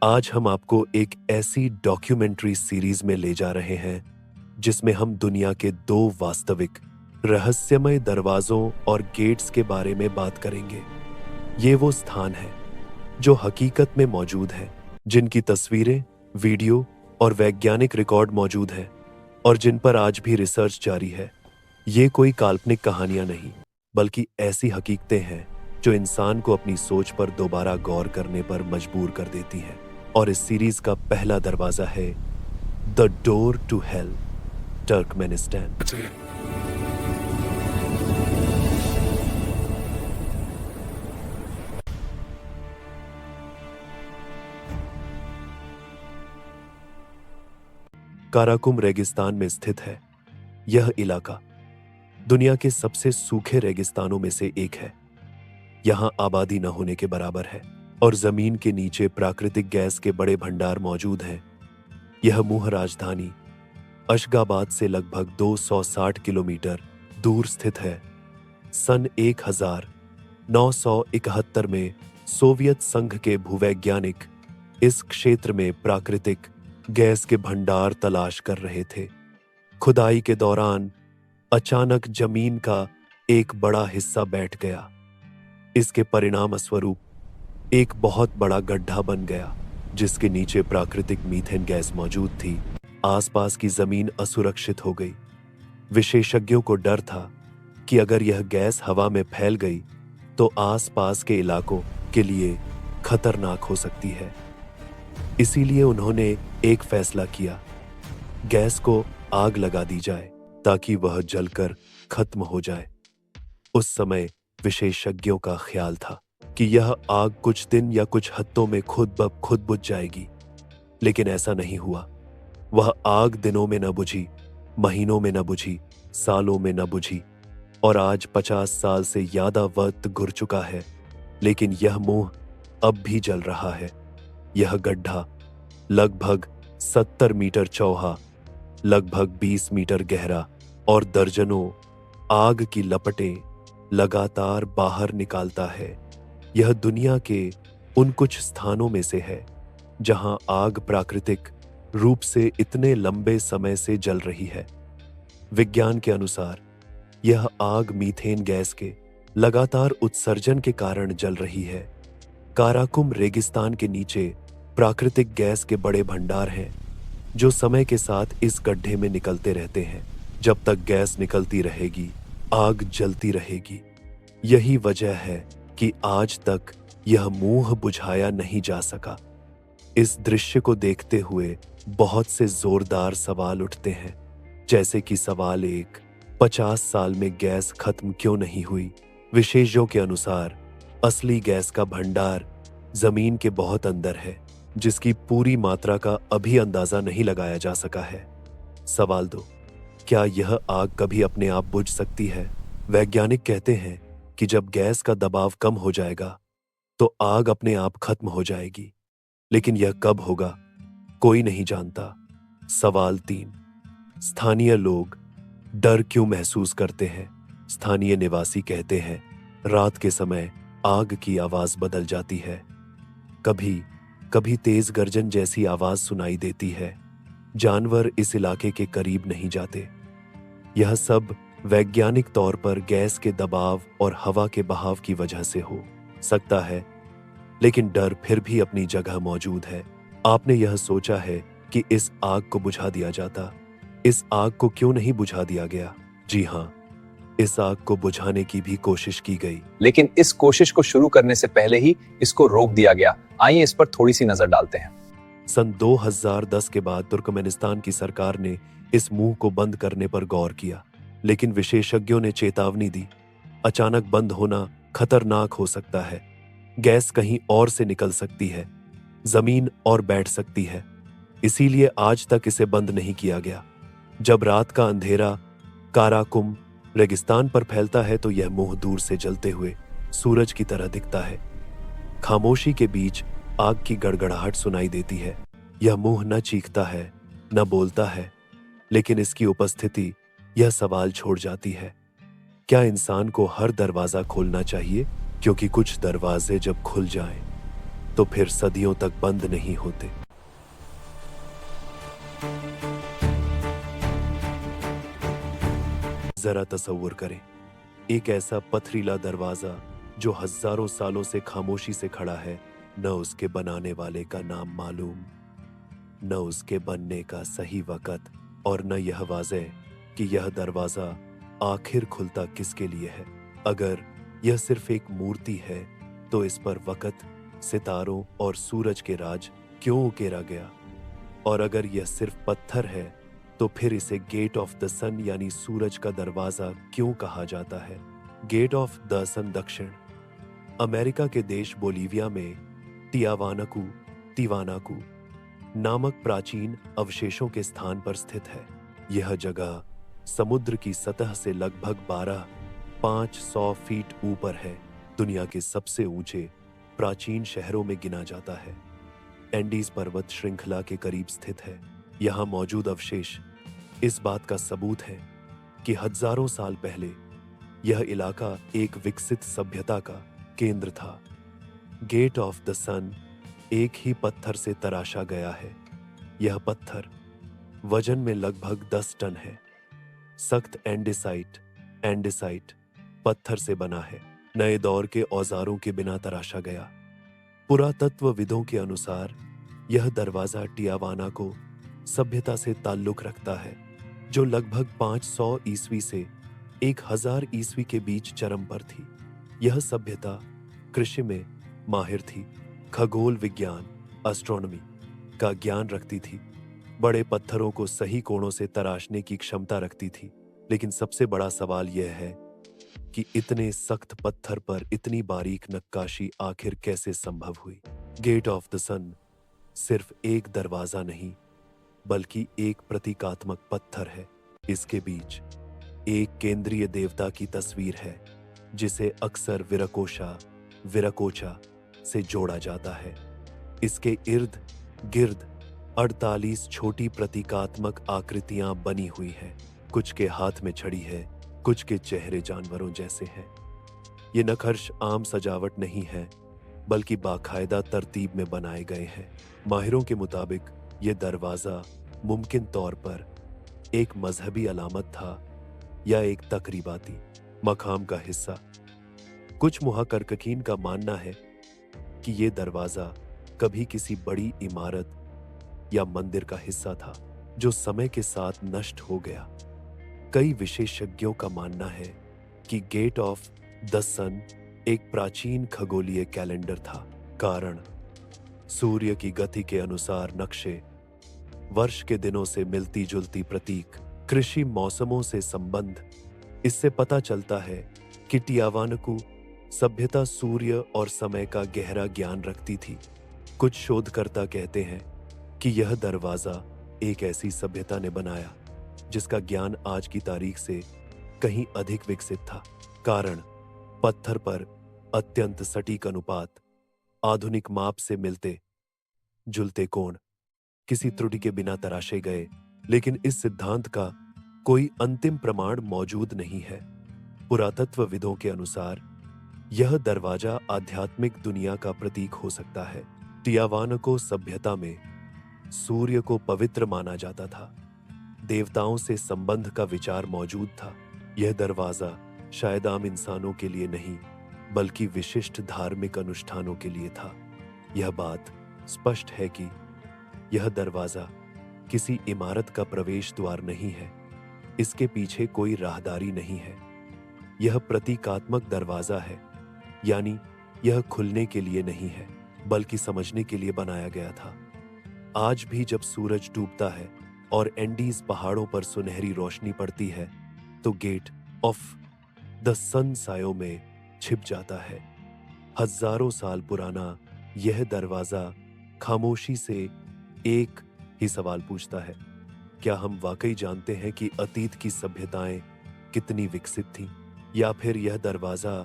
आज हम आपको एक ऐसी डॉक्यूमेंट्री सीरीज में ले जा रहे हैं जिसमें हम दुनिया के दो वास्तविक रहस्यमय दरवाजों और गेट्स के बारे में बात करेंगे। ये वो स्थान है जो हकीकत में मौजूद है, जिनकी तस्वीरें, वीडियो और वैज्ञानिक रिकॉर्ड मौजूद है और जिन पर आज भी रिसर्च जारी है। ये कोई काल्पनिक कहानियां नहीं, बल्कि ऐसी हकीकतें हैं जो इंसान को अपनी सोच पर दोबारा गौर करने पर मजबूर कर देती हैं। और इस सीरीज का पहला दरवाजा है the door to hell, Turkmenistan. Karakum रेगिस्तान में स्थित है। यह इलाका दुनिया के सबसे सूखे रेगिस्तानों में से एक है। यहां आबादी न होने के बराबर है और जमीन के नीचे प्राकृतिक गैस के बड़े भंडार मौजूद हैं। यह मुह राजधानी अशगाबाद से लगभग 260 किलोमीटर दूर स्थित है। सन 1971 में सोवियत संघ के भूवैज्ञानिक इस क्षेत्र में प्राकृतिक गैस के भंडार तलाश कर रहे थे। खुदाई के दौरान अचानक जमीन का एक बड़ा हिस्सा बैठ गया। इसके परिणाम स्वरूप एक बहुत बड़ा गड्ढा बन गया, जिसके नीचे प्राकृतिक मीथेन गैस मौजूद थी। आसपास की जमीन असुरक्षित हो गई। विशेषज्ञों को डर था कि अगर यह गैस हवा में फैल गई तो आसपास के इलाकों के लिए खतरनाक हो सकती है। इसीलिए उन्होंने एक फैसला किया, गैस को आग लगा दी जाए ताकि वह जलकर खत्म हो जाए। उस समय विशेषज्ञों का ख्याल था कि यह आग कुछ दिन या कुछ हफ्तों में खुद ब खुद बुझ जाएगी, लेकिन ऐसा नहीं हुआ। वह आग दिनों में न बुझी, महीनों में न बुझी, सालों में न बुझी और आज 50 साल से ज्यादा वक्त गुजर चुका है, लेकिन यह मुंह अब भी जल रहा है। यह गड्ढा लगभग 70 मीटर चौड़ा, लगभग 20 मीटर गहरा और दर्जनों आग की लपटें लगातार बाहर निकालता है। यह दुनिया के उन कुछ स्थानों में से है जहां आग प्राकृतिक रूप से इतने लंबे समय से जल रही है। विज्ञान के अनुसार यह आग मीथेन गैस के लगातार उत्सर्जन के कारण जल रही है। काराकुम रेगिस्तान के नीचे प्राकृतिक गैस के बड़े भंडार हैं जो समय के साथ इस गड्ढे में निकलते रहते हैं। जब तक गैस निकलती रहेगी, आग जलती रहेगी। यही वजह है कि आज तक यह मुंह बुझाया नहीं जा सका। इस दृश्य को देखते हुए बहुत से जोरदार सवाल उठते हैं, जैसे कि सवाल 1, 50 साल में गैस खत्म क्यों नहीं हुई? विशेषज्ञों के अनुसार असली गैस का भंडार जमीन के बहुत अंदर है, जिसकी पूरी मात्रा का अभी अंदाजा नहीं लगाया जा सका है। सवाल 2, क्या यह आग कभी अपने आप बुझ सकती है? वैज्ञानिक कहते हैं कि जब गैस का दबाव कम हो जाएगा तो आग अपने आप खत्म हो जाएगी, लेकिन यह कब होगा कोई नहीं जानता। सवाल 3, स्थानीय लोग डर क्यों महसूस करते हैं? स्थानीय निवासी कहते हैं रात के समय आग की आवाज बदल जाती है। कभी कभी तेज गर्जन जैसी आवाज सुनाई देती है। जानवर इस इलाके के करीब नहीं जाते। यह सब वैज्ञानिक तौर पर गैस के दबाव और हवा के बहाव की वजह से हो सकता है, लेकिन डर फिर भी अपनी जगह मौजूद है। आपने यह सोचा है कि इस आग को बुझा दिया जाता? इस आग को क्यों नहीं बुझा दिया गया? जी हाँ, इस आग को बुझाने की भी कोशिश की गई, लेकिन इस कोशिश को शुरू करने से पहले ही इसको रोक दिया गया। आइए इस पर थोड़ी सी नजर डालते हैं। सन 2010 के बाद तुर्कमेनिस्तान की सरकार ने इस मुंह को बंद करने पर गौर किया, लेकिन विशेषज्ञों ने चेतावनी दी, अचानक बंद होना खतरनाक हो सकता है। गैस कहीं और से निकल सकती है, जमीन और बैठ सकती है। इसीलिए आज तक इसे बंद नहीं किया गया। जब रात का अंधेरा काराकुम रेगिस्तान पर फैलता है तो यह मुंह दूर से जलते हुए सूरज की तरह दिखता है। खामोशी के बीच आग की गड़गड़ाहट सुनाई देती है। यह मुंह न चीखता है, न बोलता है, लेकिन इसकी उपस्थिति यह सवाल छोड़ जाती है, क्या इंसान को हर दरवाजा खोलना चाहिए? क्योंकि कुछ दरवाजे जब खुल जाएं तो फिर सदियों तक बंद नहीं होते। जरा तसव्वुर करें, एक ऐसा पथरीला दरवाजा जो हजारों सालों से खामोशी से खड़ा है, न उसके बनाने वाले का नाम मालूम, न उसके बनने का सही वक़्त, और न यह वाज़ेह कि यह दरवाजा आखिर खुलता किसके लिए है। अगर यह सिर्फ एक मूर्ति है तो इस पर वक़्त, सितारों और सूरज के राज क्यों उकेरा गया? और अगर यह सिर्फ पत्थर है तो फिर इसे गेट ऑफ द सन यानी सूरज का दरवाजा क्यों कहा जाता है? गेट ऑफ द सन दक्षिण अमेरिका के देश बोलीविया में तिवानाकू नामक प्राचीन अवशेषों के स्थान पर स्थित है। यह जगह समुद्र की सतह से लगभग 500 फीट ऊपर है। दुनिया के सबसे ऊंचे प्राचीन शहरों में गिना जाता है। एंडीज पर्वत श्रृंखला के करीब स्थित है। यहाँ मौजूद अवशेष इस बात का सबूत है कि हजारों साल पहले यह इलाका एक विकसित सभ्यता का केंद्र था। गेट ऑफ द सन एक ही पत्थर से तराशा गया है। यह पत्थर वजन में लगभग 10 टन है। सख्त एंडेसाइट पत्थर से बना है। नए दौर के औजारों के बिना तराशा गया। पुरातत्वविदों के अनुसार यह दरवाजा टियावानाको सभ्यता से ताल्लुक रखता है, जो लगभग 500 ईस्वी से 1000 ईस्वी के बीच चरम पर थी। यह सभ्यता कृषि में माहिर थी, खगोल विज्ञान एस्ट्रोनॉमी का ज्ञान रखती थी, बड़े पत्थरों को सही कोणों से तराशने की क्षमता रखती थी। लेकिन सबसे बड़ा सवाल यह है कि इतने सख्त पत्थर पर इतनी बारीक नक्काशी आखिर कैसे संभव हुई? गेट ऑफ द सन सिर्फ एक दरवाजा नहीं, बल्कि एक प्रतीकात्मक पत्थर है। इसके बीच एक केंद्रीय देवता की तस्वीर है, जिसे अक्सर विरकोचा से जोड़ा जाता है। इसके इर्द गिर्द 48 छोटी प्रतीकात्मक आकृतियां बनी हुई हैं। कुछ के हाथ में छड़ी है, कुछ के चेहरे जानवरों जैसे हैं। ये नक्काश आम सजावट नहीं है, बल्कि बाकायदा तरतीब में बनाए गए हैं। माहिरों के मुताबिक यह दरवाजा मुमकिन तौर पर एक मजहबी अलामत था या एक तकरीबाती मकाम का हिस्सा। कुछ मुहक्किकीन का मानना है कि यह दरवाजा कभी किसी बड़ी इमारत या मंदिर का हिस्सा था, जो समय के साथ नष्ट हो गया। कई विशेषज्ञों का मानना है कि गेट ऑफ द सन एक प्राचीन खगोलीय कैलेंडर था। कारण सूर्य की गति के अनुसार नक्शे, वर्ष के दिनों से मिलती जुलती प्रतीक, कृषि मौसमों से संबंध। इससे पता चलता है कि टियावानाकू सभ्यता सूर्य और समय का गहरा ज्ञान रखती थी। कुछ शोधकर्ता कहते हैं कि यह दरवाजा एक ऐसी सभ्यता ने बनाया जिसका ज्ञान आज की तारीख से कहीं अधिक विकसित था। कारण पत्थर पर अत्यंत सटीक अनुपात, आधुनिक माप से मिलते जुलते कोण, किसी त्रुटि के बिना तराशे गए। लेकिन इस सिद्धांत का कोई अंतिम प्रमाण मौजूद नहीं है। पुरातत्वविदों के अनुसार यह दरवाजा आध्यात्मिक दुनिया का प्रतीक हो सकता है। टियावानाको सभ्यता में सूर्य को पवित्र माना जाता था, देवताओं से संबंध का विचार मौजूद था। यह दरवाजा शायद आम इंसानों के लिए नहीं, बल्कि विशिष्ट धार्मिक अनुष्ठानों के लिए था। यह बात स्पष्ट है कि यह दरवाजा किसी इमारत का प्रवेश द्वार नहीं है। इसके पीछे कोई राहदारी नहीं है। यह प्रतीकात्मक दरवाजा है, यानी यह खुलने के लिए नहीं है, बल्कि समझने के लिए बनाया गया था। आज भी जब सूरज डूबता है और एंडीज पहाड़ों पर सुनहरी रोशनी पड़ती है, तो गेट ऑफ द सन सायों में छिप जाता है। हजारों साल पुराना यह दरवाजा खामोशी से एक ही सवाल पूछता है, क्या हम वाकई जानते हैं कि अतीत की सभ्यताएं कितनी विकसित थीं? या फिर यह दरवाजा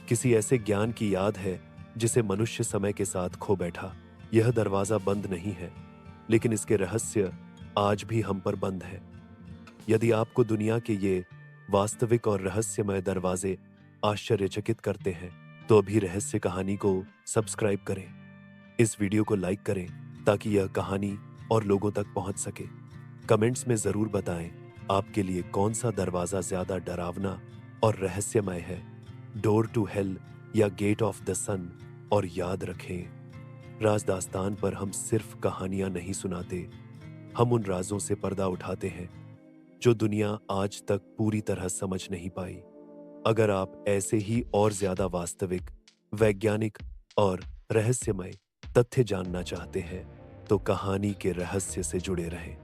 किसी ऐसे ज्ञान की याद है जिसे मनुष्य समय के साथ खो बैठा? यह दरवाजा बंद नहीं है, लेकिन इसके रहस्य आज भी हम पर बंद है। यदि आपको दुनिया के ये वास्तविक और रहस्यमय दरवाजे आश्चर्यचकित करते हैं, तो अभी रहस्य कहानी को सब्सक्राइब करें। इस वीडियो को लाइक करें ताकि यह कहानी और लोगों तक पहुंच सके। कमेंट्स में जरूर बताएं आपके लिए कौन सा दरवाजा ज्यादा डरावना और रहस्यमय है, डोर टू हेल या गेट ऑफ द सन। और याद रखें, राज दास्तान पर हम सिर्फ कहानियां नहीं सुनाते, हम उन राजों से पर्दा उठाते हैं जो दुनिया आज तक पूरी तरह समझ नहीं पाई। अगर आप ऐसे ही और ज्यादा वास्तविक, वैज्ञानिक और रहस्यमय तथ्य जानना चाहते हैं तो कहानी के रहस्य से जुड़े रहें।